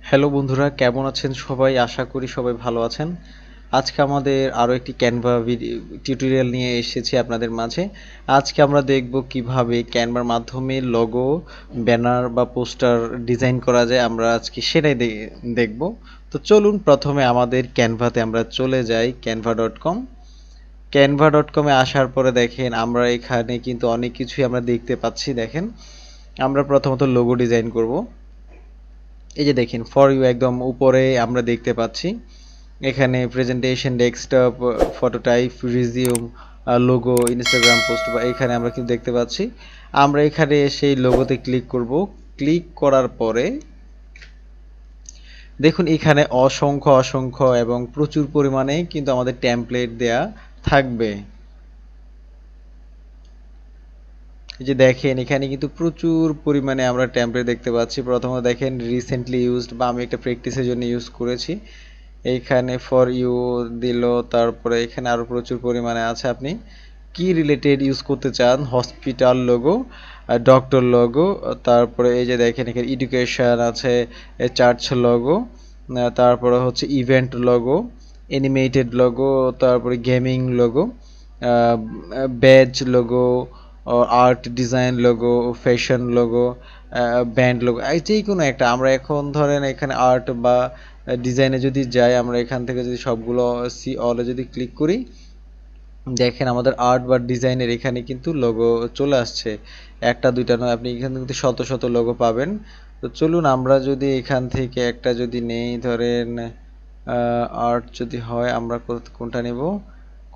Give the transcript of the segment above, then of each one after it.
Hello বন্ধুরা, কেমন আছেন সবাই? আশা করি সবাই ভালো আছেন। আজকে আমাদের আরও একটি ক্যানভা টিউটোরিয়াল নিয়ে এসেছি আপনাদের মাঝে। আজকে আমরা দেখব কিভাবে ক্যানভার মাধ্যমে লোগো, ব্যানার বা পোস্টার ডিজাইন করা যায়। আমরা আজকে সেটাই দেখব। তো চলুন প্রথমে আমাদের ক্যানভাতে আমরা চলে যাই, canva.com। canva.com-এ আসার পরে দেখেন আমরা এখানে কিন্তু অনেক কিছুই আমরা দেখতে পাচ্ছি। দেখেন আমরা প্রথমত লোগো ডিজাইন করব। এই যে দেখেন ফর ইউ একদম উপরে আমরা দেখতে পাচ্ছি এখানে presentation, desktop, photo type, resume, logo, Instagram post বা এখানে আমরা কিন্তু দেখতে পাচ্ছি। আমরা এখানে সেই লোগোতে ক্লিক করব। ক্লিক করার পরে দেখুন এখানে অসংখ্য অসংখ্য এবং প্রচুর পরিমাণে কিন্তু আমাদের টেমপ্লেট দেয়া থাকবে। এই যে দেখেন এখানে কিন্তু প্রচুর পরিমাণে আমরা টেমপ্লেট দেখতে পাচ্ছি। প্রথমে দেখেন রিসেন্টলি ইউজড বা আমি একটা প্র্যাকটিসের জন্য ইউজ করেছি। এইখানে ফর ইউ দিল, তারপরে এখানে আরো প্রচুর পরিমাণে আছে। আপনি কি রিলেটেড ইউজ করতে চান? হসপিটাল লোগো, ডক্টর লোগো, তারপরে এই যে দেখেন এখানে এডুকেশন আছে, চার্চ লোগো, তারপরে হচ্ছে ইভেন্ট লোগো, অ্যানিমেটেড লোগো, তারপরে gaming logo, badge logo, art design logo, fashion logo, band logo, এই যে কোনো একটা। আমরা এখন ধরেন এখানে আর্ট বা ডিজাইনে যদি যাই, আমরা এখান থেকে যদি সবগুলো সি অলে যদি ক্লিক করি, দেখেন আমাদের আর্ট বা ডিজাইনের এখানে কিন্তু লোগো চলে আসছে। একটা দুইটা নয়, আপনি এখানে কিন্তু শত শত লোগো পাবেন। তো চলুন আমরা যদি এখান থেকে একটা যদি নেই, ধরেন আর্ট যদি হয়, আমরা কোনটা নেব?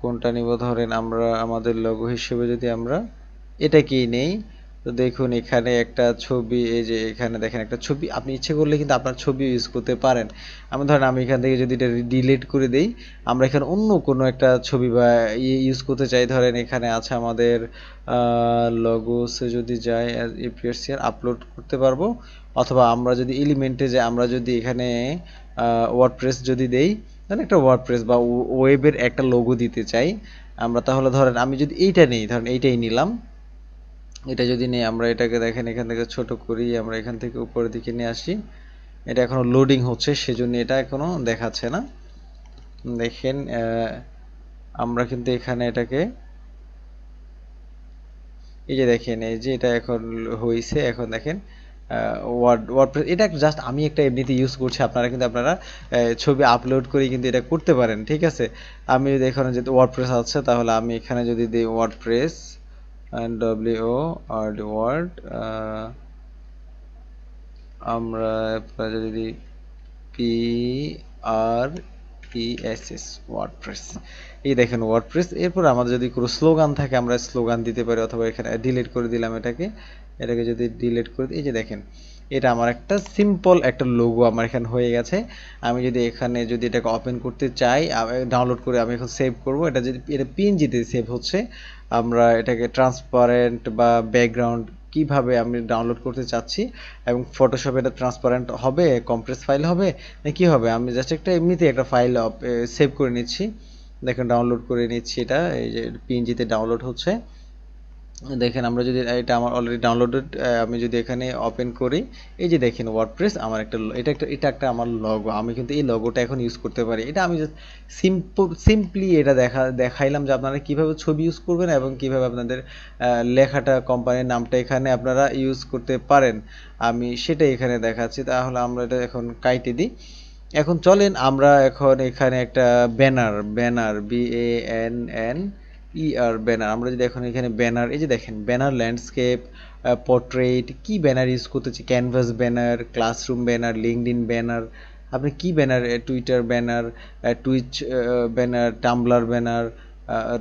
কোনটা নিব? ধরেন আমরা আমাদের লোগো হিসেবে যদি আমরা এটাকেই নেই। তো দেখুন এখানে একটা ছবি, এই যে এখানে দেখেন একটা ছবি, আপনি ইচ্ছে করলে কিন্তু আপনার ছবি ইউজ করতে পারেন। আমি ধরেন আমি এখান থেকে যদি এটা ডিলিট করে দেই, আমরা এখানে অন্য কোনো একটা ছবি বা ইউজ করতে চাই। ধরেন এখানে আছে আমাদের লগোসে যদি যাই, এপিয়ার্স আপলোড করতে পারবো, অথবা আমরা যদি এলিমেন্টে যাই, আমরা যদি এখানে ওয়ার্ডপ্রেস যদি দেই, ধরেন একটা ওয়ার্ডপ্রেস বা ওয়েবের একটা লোগো দিতে চাই আমরা, তাহলে ধরেন আমি যদি এইটা নেই, ধরেন এইটাই নিলাম। এটা যদি নিয়ে আমরা এটাকে দেখেন এখান থেকে ছোট করি, আমরা এখান থেকে উপরের দিকে নিয়ে আসি। এটা এখনো লোডিং হচ্ছে, সেজন্য এটা এখনো দেখাচ্ছে না। দেখেন আমরা কিন্তু এখানে এটাকে, এই যে দেখেন এই যে এটা এখন হয়েছে। এখন দেখেন ওয়ার্ডপ্রেস, এটা জাস্ট আমি একটা এমনিতে ইউজ করছি। আপনারা কিন্তু আপনারা ছবি আপলোড করে কিন্তু এটা করতে পারেন, ঠিক আছে। আমি যদি এখানে যদি ওয়ার্ডপ্রেস আছে, তাহলে আমি এখানে যদি দিই ওয়ার্ডপ্রেস ডব্লিউ আর ওয়ার্ড, আমরা যদি দিই পি আর ইএসএস ওয়ার্ডপ্রেস, এই দেখেন ওয়ার্ডপ্রেস। এরপর আমাদের যদি কোনো স্লোগান থাকে, আমরা স্লোগান দিতে পারি, অথবা এখানে ডিলিট করে দিলাম এটাকে। এটাকে যদি ডিলিট করে দিই, এই যে দেখেন এটা আমার একটা সিম্পল একটা লোগো আমার এখানে হয়ে গেছে। আমি যদি এখানে যদি এটাকে ওপেন করতে চাই, ডাউনলোড করে আমি এখন সেভ করব। এটা যদি এটা পিএনজিতে সেভ হচ্ছে, আমরা এটাকে ট্রান্সপারেন্ট বা ব্যাকগ্রাউন্ড কিভাবে আমি ডাউনলোড করতে চাচ্ছি, এবং ফটোশপে এটা ট্রান্সপারেন্ট হবে, কম্প্রেস ফাইল হবে না কি হবে, আমি জাস্ট একটা এমনিতে একটা ফাইল সেভ করে নিচ্ছি। দেখেন ডাউনলোড করে নিচ্ছি, এটা এই যে পিএনজিতে ডাউনলোড হচ্ছে। দেখেন আমরা যদি এটা আমার অলরেডি ডাউনলোডেড, আমি যদি এখানে ওপেন করি, এই যে দেখেন ওয়ার্ডপ্রেস আমার একটা, এটা একটা আমার লগো। আমি কিন্তু এই লগোটা এখন ইউজ করতে পারি। এটা আমি জাস্ট সিম্পলি এটা দেখাইলাম যে আপনারা কিভাবে ছবি ইউজ করবেন এবং কিভাবে আপনাদের লেখাটা, কোম্পানির নামটা এখানে আপনারা ইউজ করতে পারেন। আমি সেটাই এখানে দেখাচ্ছি। তাহলে আমরা এটা এখন কাইটে দিই। এখন চলেন আমরা এখন এখানে একটা ব্যানার, BANNER ব্যানার, আমরা যদি এখন এখানে ব্যানার, এই যে দেখেন ব্যানার, ল্যান্ডস্কেপ, পোর্ট্রেট, কি ব্যানার ইউজ করতেছি, canvas banner, classroom banner, LinkedIn banner, আপনি কি banner, Twitter banner, Twitch banner, Tumblr banner,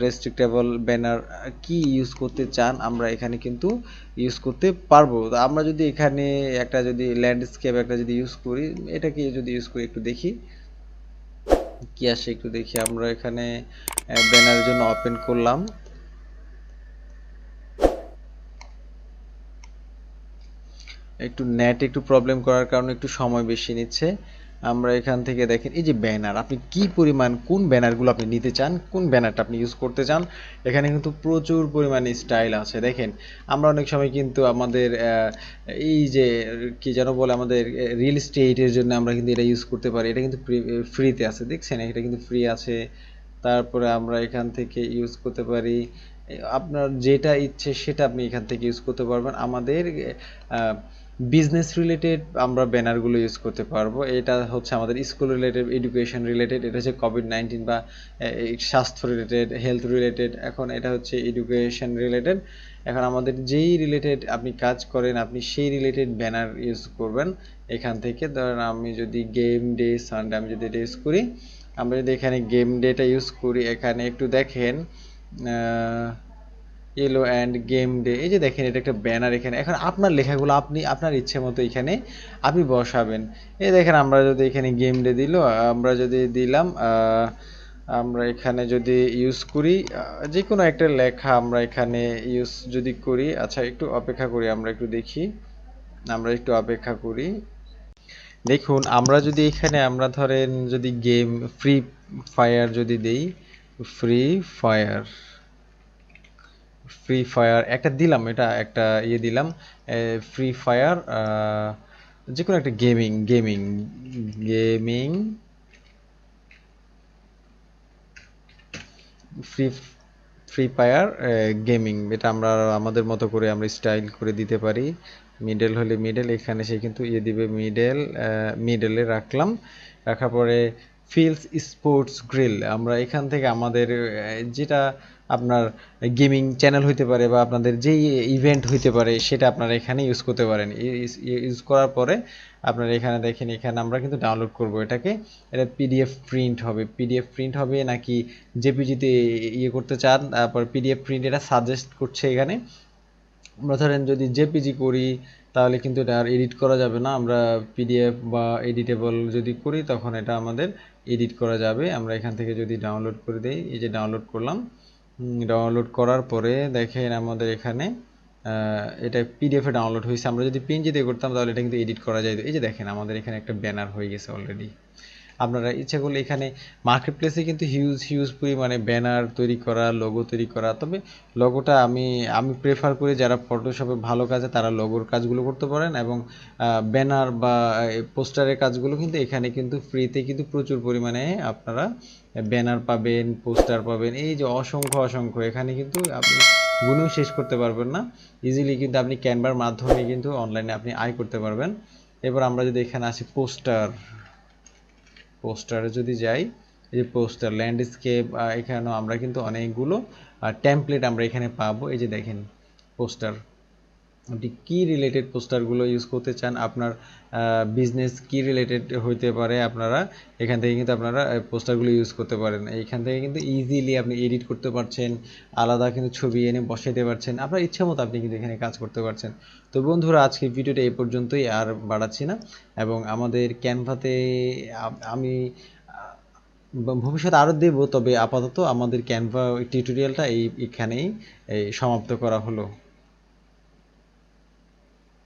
restrictable banner, কি ইউজ করতে চান আমরা এখানে কিন্তু ইউজ করতে পারবো। তো আমরা যদি এখানে একটা যদি ল্যান্ডস্কেপ একটা যদি ইউজ করি, এটাকে যদি ইউজ করি, একটু দেখি কি আসে, একটু দেখি। আমরা এখানে ব্যানারের জন্য ওপেন করলাম। একটু নেট একটু প্রবলেম করার কারণে একটু সময় বেশি নিচ্ছে। আমরা এখান থেকে দেখেন এই যে ব্যানার, আপনি কি পরিমাণ কোন ব্যানারগুলো আপনি নিতে চান, কোন ব্যানারটা আপনি ইউজ করতে চান, এখানে কিন্তু প্রচুর পরিমাণে স্টাইল আছে। দেখেন আমরা অনেক সময় কিন্তু আমাদের এই যে কি যেন বলে, আমাদের রিয়েল এস্টেটের জন্য আমরা কিন্তু এটা ইউজ করতে পারি। এটা কিন্তু ফ্রিতে আছে, দেখছেন এটা কিন্তু ফ্রি আছে। তারপরে আমরা এখান থেকে ইউজ করতে পারি, আপনার যেটা ইচ্ছে সেটা আপনি এখান থেকে ইউজ করতে পারবেন। আমাদের বিজনেস রিলেটেড আমরা ব্যানারগুলো ইউজ করতে পারবো। এটা হচ্ছে আমাদের স্কুল রিলেটেড, এডুকেশন রিলেটেড, এটা হচ্ছে কোভিড-19 বা স্বাস্থ্য রিলেটেড, হেলথ রিলেটেড। এখন এটা হচ্ছে এডুকেশন রিলেটেড। এখন আমাদের যেই রিলেটেড আপনি কাজ করেন, আপনি সেই রিলেটেড ব্যানার ইউজ করবেন এখান থেকে। ধরেন আমি যদি গেম ডে সানডে আমি যদি এটা ইউজ করি, আমরা যদি এখানে গেম ডেটা ইউজ করি, এখানে একটু দেখেন ইয়েলো অ্যান্ড গেম ডে, এই যে দেখেন এটা একটা ব্যানার। এখানে এখন আপনার লেখাগুলো আপনি আপনার ইচ্ছে মতো এখানে আপনি বসাবেন। এই দেখেন আমরা যদি এখানে গেম ডে দিল, আমরা যদি দিলাম আমরা এখানে যদি ইউজ করি যে কোনো একটা লেখা আমরা এখানে ইউজ যদি করি, আচ্ছা একটু অপেক্ষা করি, আমরা একটু দেখি, আমরা একটু অপেক্ষা করি। দেখুন আমরা যদি এখানে আমরা ধরেন যদি গেম ফ্রি ফায়ার যদি দেই, ফ্রি ফায়ার, ফ্রি ফায়ার একটা দিলাম, এটা একটা ইয়ে দিলাম ফ্রি ফায়ার, যে কোনো একটা gaming gaming gaming free free fire gaming, এটা আমরা আমাদের মতো করে আমরা স্টাইল করে দিতে পারি। মিডল হলে মিডল, এখানে সে কিন্তু ইয়ে দিবে মিডল, মিডলে রাখলাম। রাখার পরে ফিল্ডস স্পোর্টস গ্রিল, আমরা এখান থেকে আমাদের যেটা আপনার গেমিং চ্যানেল হইতে পারে বা আপনাদের যেই ইভেন্ট হইতে পারে সেটা আপনারা এখানে ইউজ করতে পারেন। ইউজ করার পরে আপনারা এখানে দেখেন, এখানে আমরা কিন্তু ডাউনলোড করব এটাকে। এটা পিডিএফ প্রিন্ট হবে, পিডিএফ প্রিন্ট হবে নাকি জেপিজিতে ইয়ে করতে চান, তারপর পিডিএফ প্রিন্ট এটা সাজেস্ট করছে এখানে। আমরা ধরেন যদি জেপিজি করি তাহলে কিন্তু এটা আর এডিট করা যাবে না। আমরা পিডিএফ বা এডিটেবল যদি করি তখন এটা আমাদের এডিট করা যাবে। আমরা এখান থেকে যদি ডাউনলোড করে দেই, এই যে ডাউনলোড করলাম, ডাউনলোড করার পরে দেখেন আমাদের এখানে এটা পিডিএফে ডাউনলোড হয়েছে। আমরা যদি পিএনজি দিয়ে করতাম তাহলে এটা কিন্তু এডিট করা যায়। এই যে দেখেন আমাদের এখানে একটা ব্যানার হয়ে গেছে অলরেডি। আপনারা ইচ্ছা করলে এখানে মার্কেট প্লেসে কিন্তু হিউজ হিউজ পরিমাণে ব্যানার তৈরি করা, লোগো তৈরি করা। তবে লোগোটা আমি আমি প্রেফার করি যারা ফটোশপে ভালো কাজে তারা লোগোর কাজগুলো করতে পারেন, এবং ব্যানার বা পোস্টারের কাজগুলো কিন্তু এখানে কিন্তু ফ্রিতে কিন্তু প্রচুর পরিমাণে আপনারা ব্যানার পাবেন, পোস্টার পাবেন, এই যে অসংখ্য অসংখ্য, এখানে কিন্তু আপনি গুনেও শেষ করতে পারবেন না। ইজিলি কিন্তু আপনি ক্যানভার মাধ্যমে কিন্তু অনলাইনে আপনি আয় করতে পারবেন। এবার আমরা যদি এখানে আসি পোস্টার, পোস্টারে যদি যাই, এই যে পোস্টার ল্যান্ডস্কেপ, এখানেও আমরা কিন্তু অনেকগুলো টেমপ্লেট আমরা এখানে পাবো। এই যে দেখেন পোস্টার, আপনি কি রিলেটেড পোস্টারগুলো ইউজ করতে চান, আপনার বিজনেস কি রিলেটেড হইতে পারে, আপনারা এখান থেকে কিন্তু আপনারা পোস্টারগুলো ইউজ করতে পারেন। এইখান থেকে কিন্তু ইজিলি আপনি এডিট করতে পারছেন, আলাদা কিন্তু ছবি এনে বসাইতে পারছেন, আপনার ইচ্ছা মতো আপনি কিন্তু এখানে কাজ করতে পারছেন। তো বন্ধুরা আজকে ভিডিওটা এই পর্যন্তই, আর বাড়াচ্ছি না। এবং আমাদের ক্যানভাতে আমি ভবিষ্যতে আরও দেব, তবে আপাতত আমাদের ক্যানভা টিউটোরিয়ালটা এখানেই সমাপ্ত করা হলো।